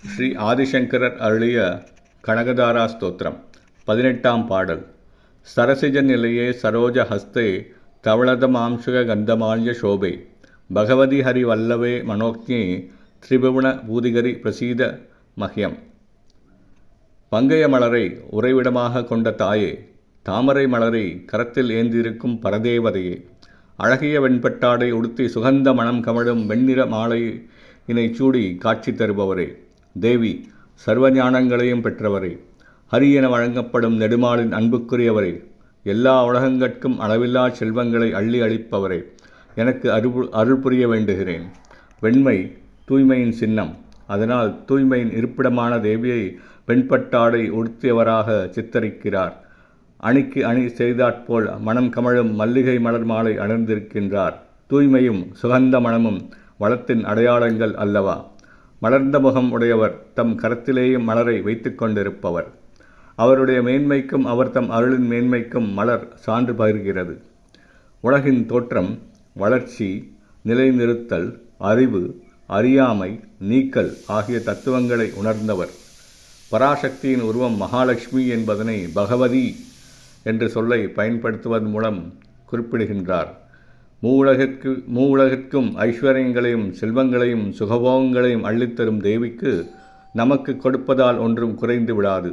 ஸ்ரீ ஆதிசங்கரர் அருளிய கனகதாரா ஸ்தோத்திரம். 18ஆம் பாடல். சரசிஜ நிலையே சரோஜ ஹஸ்தே தவளதமாம்சுக கந்தமால்ய சோபே பகவதி ஹரி வல்லவே மனோக்ஞே திரிபுவன பூதிகரி பிரசீத மஹ்யம். பங்கைய மலரை உறைவிடமாக கொண்ட தாயே, தாமரை மலரை கரத்தில் ஏந்திருக்கும் பரதேவதையே, அழகிய வெண்பட்டாடை உடுத்தி சுகந்த மணம் கமழும் வெண்ணிற மாலையினை சூடி காட்சி தருபவரே, தேவி சர்வஞானங்களையும் பெற்றவரே, ஹரி என வழங்கப்படும் நெடுமாலின் அன்புக்குரியவரே, எல்லா உலகங்கட்கும் அளவில்லா செல்வங்களை அள்ளி அளிப்பவரே, எனக்கு அருள் புரிய வேண்டுகிறேன். வெண்மை தூய்மையின் சின்னம். அதனால் தூய்மையின் இருப்பிடமான தேவியை வெண்பட்டாடை உடுத்தியவராக சித்தரிக்கிறார். அணிக்கு அணி செய்தாற்போல் மனம் கமழும் மல்லிகை மலர் மாலை அணிந்திருக்கின்றார். தூய்மையும் சுகந்த மனமும் வளத்தின் அடையாளங்கள் அல்லவா? மலர்ந்த முகம் உடையவர், தம் கரத்திலேயும் மலரை வைத்து கொண்டிருப்பவர். அவருடைய மேன்மைக்கும் அவர் தம் அருளின் மேன்மைக்கும் மலர் சான்று பகிர்கிறது. உலகின் தோற்றம், வளர்ச்சி, நிலைநிறுத்தல், அறிவு, அறியாமை, நீக்கல் ஆகிய தத்துவங்களை உணர்ந்தவர். பராசக்தியின் உருவம் மகாலட்சுமி என்பதனை பகவதி என்ற சொல்லை பயன்படுத்துவதன் மூலம் குறிப்பிடுகின்றார். மூவுலகிற்கும் ஐஸ்வர்யங்களையும் செல்வங்களையும் சுகபோகங்களையும் அள்ளித்தரும் தேவிக்கு நமக்கு கொடுப்பதால் ஒன்றும் குறைந்து விடாது.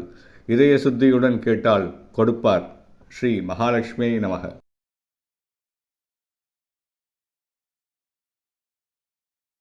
இதய சுத்தியுடன் கேட்டால் கொடுப்பார். ஸ்ரீ மகாலட்சுமியை நமக.